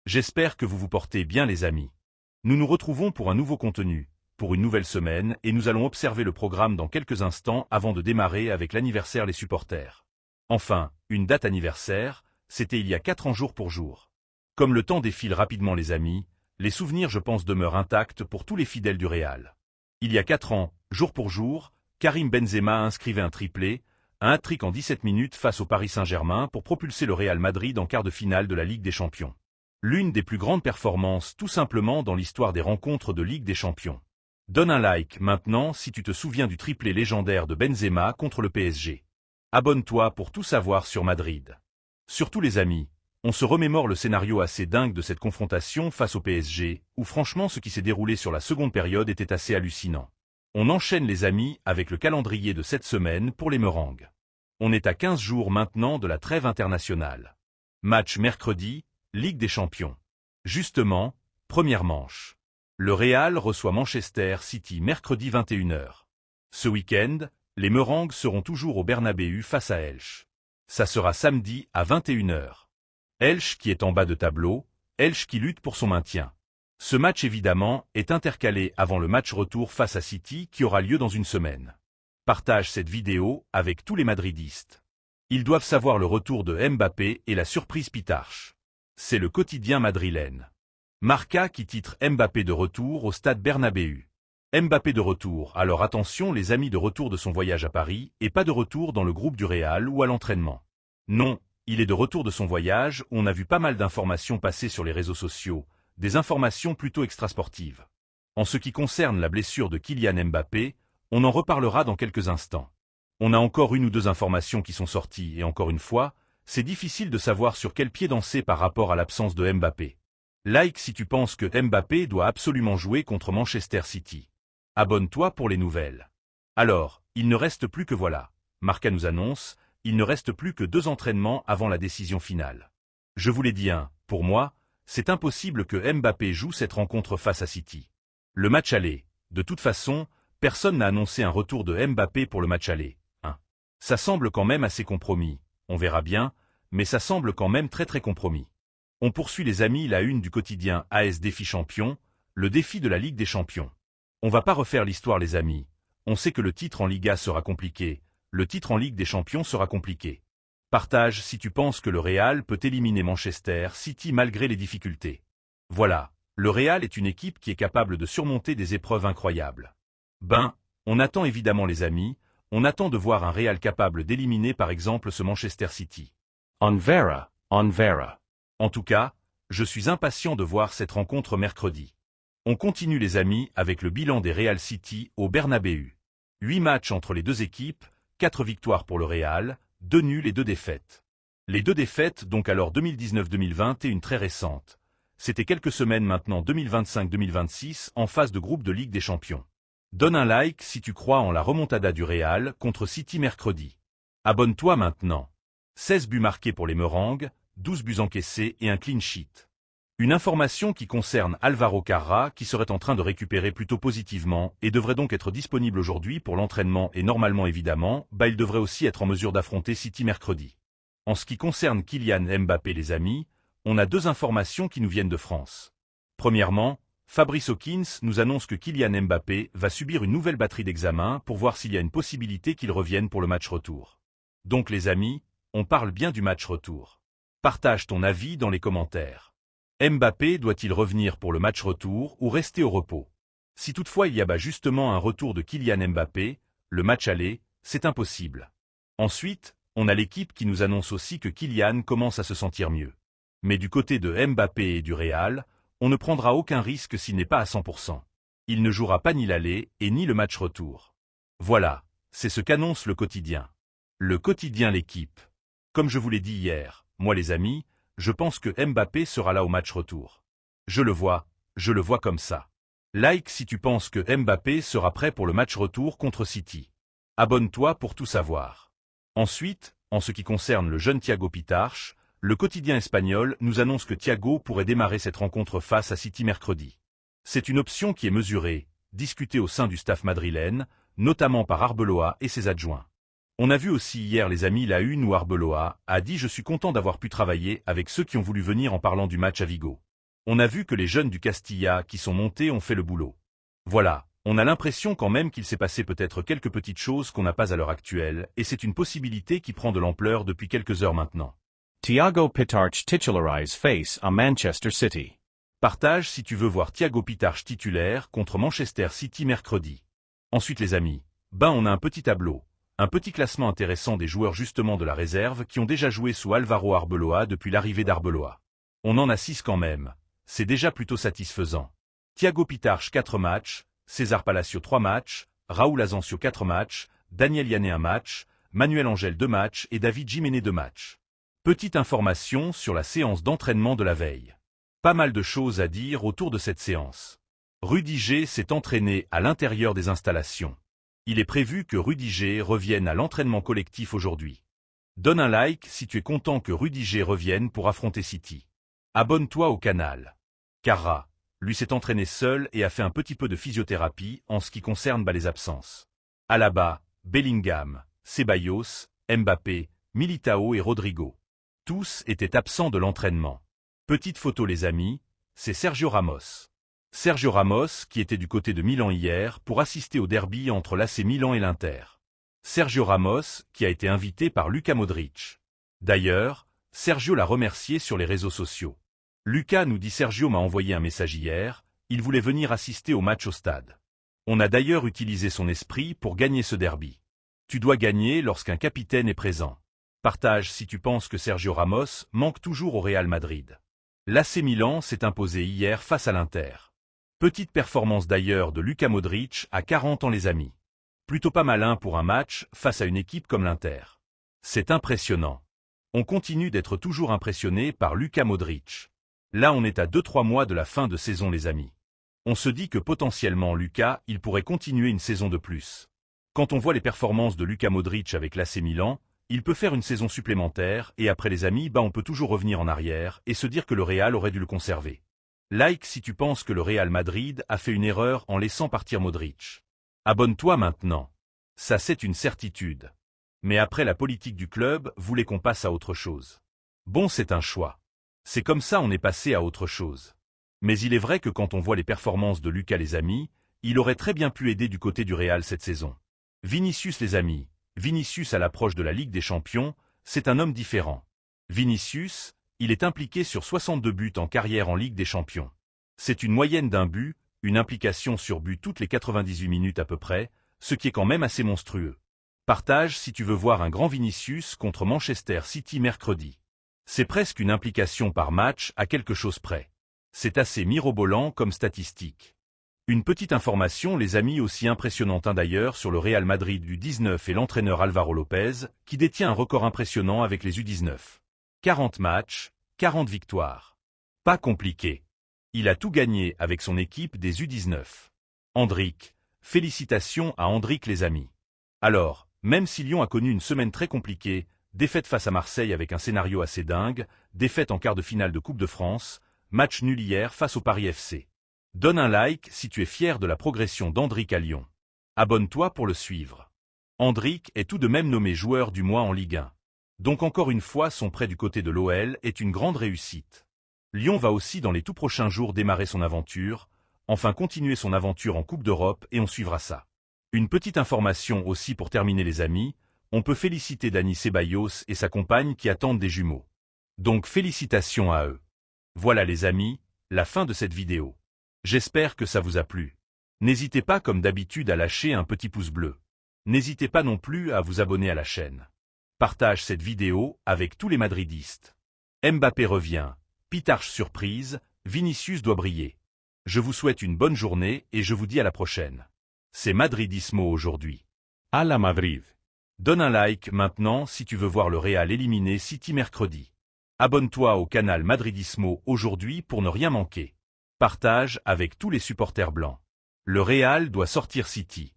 J'espère que vous vous portez bien les amis. Nous nous retrouvons pour un nouveau contenu, pour une nouvelle semaine et nous allons observer le programme dans quelques instants avant de démarrer avec l'anniversaire les supporters. Enfin, une date anniversaire, c'était il y a 4 ans jour pour jour. Comme le temps défile rapidement les amis, les souvenirs je pense demeurent intacts pour tous les fidèles du Real. Il y a 4 ans, jour pour jour, Karim Benzema inscrivait un triplé, un hat-trick en 17 minutes face au Paris Saint-Germain pour propulser le Real Madrid en quart de finale de la Ligue des Champions. L'une des plus grandes performances tout simplement dans l'histoire des rencontres de Ligue des Champions. Donne un like maintenant si tu te souviens du triplé légendaire de Benzema contre le PSG. Abonne-toi pour tout savoir sur Madrid. Surtout les amis, on se remémore le scénario assez dingue de cette confrontation face au PSG, où franchement ce qui s'est déroulé sur la seconde période était assez hallucinant. On enchaîne les amis avec le calendrier de cette semaine pour les meringues. On est à 15 jours maintenant de la trêve internationale. Match mercredi, Ligue des Champions. Justement, première manche. Le Real reçoit Manchester City mercredi 21h. Ce week-end, les meringues seront toujours au Bernabéu face à Elche. Ça sera samedi à 21h. Elche qui est en bas de tableau, Elche qui lutte pour son maintien. Ce match évidemment est intercalé avant le match retour face à City qui aura lieu dans une semaine. Partage cette vidéo avec tous les madridistes. Ils doivent savoir le retour de Mbappé et la surprise Pitarch. C'est le quotidien madrilène. Marca qui titre Mbappé de retour au stade Bernabéu. Mbappé de retour, alors attention les amis, de retour de son voyage à Paris et pas de retour dans le groupe du Real ou à l'entraînement. Non, il est de retour de son voyage où on a vu pas mal d'informations passer sur les réseaux sociaux, des informations plutôt extrasportives. En ce qui concerne la blessure de Kylian Mbappé, on en reparlera dans quelques instants. On a encore une ou deux informations qui sont sorties et encore une fois, c'est difficile de savoir sur quel pied danser par rapport à l'absence de Mbappé. Like si tu penses que Mbappé doit absolument jouer contre Manchester City. Abonne-toi pour les nouvelles. Alors, il ne reste plus que voilà. Marca nous annonce, il ne reste plus que 2 entraînements avant la décision finale. Je vous l'ai dit pour moi, c'est impossible que Mbappé joue cette rencontre face à City. Le match aller, de toute façon, personne n'a annoncé un retour de Mbappé pour le match aller. Ça semble quand même assez compromis, on verra bien, mais ça semble quand même très compromis. On poursuit les amis la une du quotidien AS Défi Champion, le défi de la Ligue des Champions. On va pas refaire l'histoire les amis, on sait que le titre en Liga sera compliqué, le titre en Ligue des Champions sera compliqué. Partage si tu penses que le Real peut éliminer Manchester City malgré les difficultés. Voilà, le Real est une équipe qui est capable de surmonter des épreuves incroyables. On attend évidemment les amis, on attend de voir un Real capable d'éliminer par exemple ce Manchester City. On verra. En tout cas, je suis impatient de voir cette rencontre mercredi. On continue les amis avec le bilan des Real City au Bernabéu. 8 matchs entre les deux équipes, 4 victoires pour le Real, 2 nuls et 2 défaites. Les 2 défaites donc alors 2019-2020 et une très récente. C'était quelques semaines maintenant 2025-2026 en phase de groupe de Ligue des Champions. Donne un like si tu crois en la remontada du Real contre City mercredi. Abonne-toi maintenant. 16 buts marqués pour les meringues, 12 buts encaissés et un clean sheet. Une information qui concerne Alvaro Carra qui serait en train de récupérer plutôt positivement et devrait donc être disponible aujourd'hui pour l'entraînement et normalement évidemment, il devrait aussi être en mesure d'affronter City mercredi. En ce qui concerne Kylian Mbappé les amis, on a 2 informations qui nous viennent de France. Premièrement, Fabrice Hawkins nous annonce que Kylian Mbappé va subir une nouvelle batterie d'examen pour voir s'il y a une possibilité qu'il revienne pour le match retour. Donc les amis, on parle bien du match retour. Partage ton avis dans les commentaires. Mbappé doit-il revenir pour le match retour ou rester au repos? Si toutefois il y a justement un retour de Kylian Mbappé, le match aller, c'est impossible. Ensuite, on a l'équipe qui nous annonce aussi que Kylian commence à se sentir mieux. Mais du côté de Mbappé et du Real, on ne prendra aucun risque s'il n'est pas à 100%. Il ne jouera pas ni l'aller et ni le match retour. Voilà, c'est ce qu'annonce le quotidien. Le quotidien l'équipe. Comme je vous l'ai dit hier, moi les amis, je pense que Mbappé sera là au match retour. Je le vois comme ça. Like si tu penses que Mbappé sera prêt pour le match retour contre City. Abonne-toi pour tout savoir. Ensuite, en ce qui concerne le jeune Thiago Pitarch, le quotidien espagnol nous annonce que Thiago pourrait démarrer cette rencontre face à City mercredi. C'est une option qui est mesurée, discutée au sein du staff madrilène, notamment par Arbeloa et ses adjoints. On a vu aussi hier les amis la une où Arbeloa a dit « Je suis content d'avoir pu travailler avec ceux qui ont voulu venir en parlant du match à Vigo. On a vu que les jeunes du Castilla qui sont montés ont fait le boulot. Voilà, on a l'impression quand même qu'il s'est passé peut-être quelques petites choses qu'on n'a pas à l'heure actuelle, et c'est une possibilité qui prend de l'ampleur depuis quelques heures maintenant. Thiago Pitarch titularise face à Manchester City. Partage si tu veux voir Thiago Pitarch titulaire contre Manchester City mercredi. Ensuite les amis, on a un petit tableau, un petit classement intéressant des joueurs justement de la réserve qui ont déjà joué sous Alvaro Arbeloa depuis l'arrivée d'Arbeloa. On en a 6 quand même, c'est déjà plutôt satisfaisant. Thiago Pitarch 4 matchs, César Palacio 3 matchs, Raúl Asensio 4 matchs, Daniel Yanné 1 match, Manuel Angel 2 matchs et David Jiménez 2 matchs. Petite information sur la séance d'entraînement de la veille. Pas mal de choses à dire autour de cette séance. Rudiger s'est entraîné à l'intérieur des installations. Il est prévu que Rudiger revienne à l'entraînement collectif aujourd'hui. Donne un like si tu es content que Rudiger revienne pour affronter City. Abonne-toi au canal. Carra, lui s'est entraîné seul et a fait un petit peu de physiothérapie en ce qui concerne les absences. Alaba, Bellingham, Ceballos, Mbappé, Militao et Rodrigo. Tous étaient absents de l'entraînement. Petite photo les amis, c'est Sergio Ramos. Sergio Ramos qui était du côté de Milan hier pour assister au derby entre l'AC Milan et l'Inter. Sergio Ramos qui a été invité par Luka Modric. D'ailleurs, Sergio l'a remercié sur les réseaux sociaux. Luka nous dit Sergio m'a envoyé un message hier, il voulait venir assister au match au stade. On a d'ailleurs utilisé son esprit pour gagner ce derby. Tu dois gagner lorsqu'un capitaine est présent. Partage si tu penses que Sergio Ramos manque toujours au Real Madrid. L'AC Milan s'est imposé hier face à l'Inter. Petite performance d'ailleurs de Luka Modric à 40 ans les amis. Plutôt pas malin pour un match face à une équipe comme l'Inter. C'est impressionnant. On continue d'être toujours impressionné par Luka Modric. Là on est à 2-3 mois de la fin de saison les amis. On se dit que potentiellement Luka, il pourrait continuer une saison de plus. Quand on voit les performances de Luka Modric avec l'AC Milan, il peut faire une saison supplémentaire et après les amis, on peut toujours revenir en arrière et se dire que le Real aurait dû le conserver. Like si tu penses que le Real Madrid a fait une erreur en laissant partir Modric. Abonne-toi maintenant. Ça c'est une certitude. Mais après la politique du club voulait qu'on passe à autre chose. Bon c'est un choix. C'est comme ça on est passé à autre chose. Mais il est vrai que quand on voit les performances de Luka les amis, il aurait très bien pu aider du côté du Real cette saison. Vinicius les amis. Vinicius à l'approche de la Ligue des Champions, c'est un homme différent. Vinicius, il est impliqué sur 62 buts en carrière en Ligue des Champions. C'est une moyenne d'un but, une implication sur but toutes les 98 minutes à peu près, ce qui est quand même assez monstrueux. Partage si tu veux voir un grand Vinicius contre Manchester City mercredi. C'est presque une implication par match à quelque chose près. C'est assez mirobolant comme statistique. Une petite information les amis aussi impressionnante d'ailleurs sur le Real Madrid du 19 et l'entraîneur Alvaro Lopez, qui détient un record impressionnant avec les U19. 40 matchs, 40 victoires. Pas compliqué. Il a tout gagné avec son équipe des U19. Endrick, félicitations à Endrick les amis. Alors, même si Lyon a connu une semaine très compliquée, défaite face à Marseille avec un scénario assez dingue, défaite en quart de finale de Coupe de France, match nul hier face au Paris FC. Donne un like si tu es fier de la progression d'Endrick à Lyon. Abonne-toi pour le suivre. Endrick est tout de même nommé joueur du mois en Ligue 1. Donc encore une fois son prêt du côté de l'OL est une grande réussite. Lyon va aussi dans les tout prochains jours démarrer son aventure, enfin continuer son aventure en Coupe d'Europe et on suivra ça. Une petite information aussi pour terminer les amis, on peut féliciter Dani Ceballos et sa compagne qui attendent des jumeaux. Donc félicitations à eux. Voilà les amis, la fin de cette vidéo. J'espère que ça vous a plu. N'hésitez pas comme d'habitude à lâcher un petit pouce bleu. N'hésitez pas non plus à vous abonner à la chaîne. Partage cette vidéo avec tous les madridistes. Mbappé revient, Pitarch surprise, Vinicius doit briller. Je vous souhaite une bonne journée et je vous dis à la prochaine. C'est Madridismo aujourd'hui. À la Madrid. Donne un like maintenant si tu veux voir le Real éliminer City mercredi. Abonne-toi au canal Madridismo aujourd'hui pour ne rien manquer. Partage avec tous les supporters blancs. Le Real doit sortir City.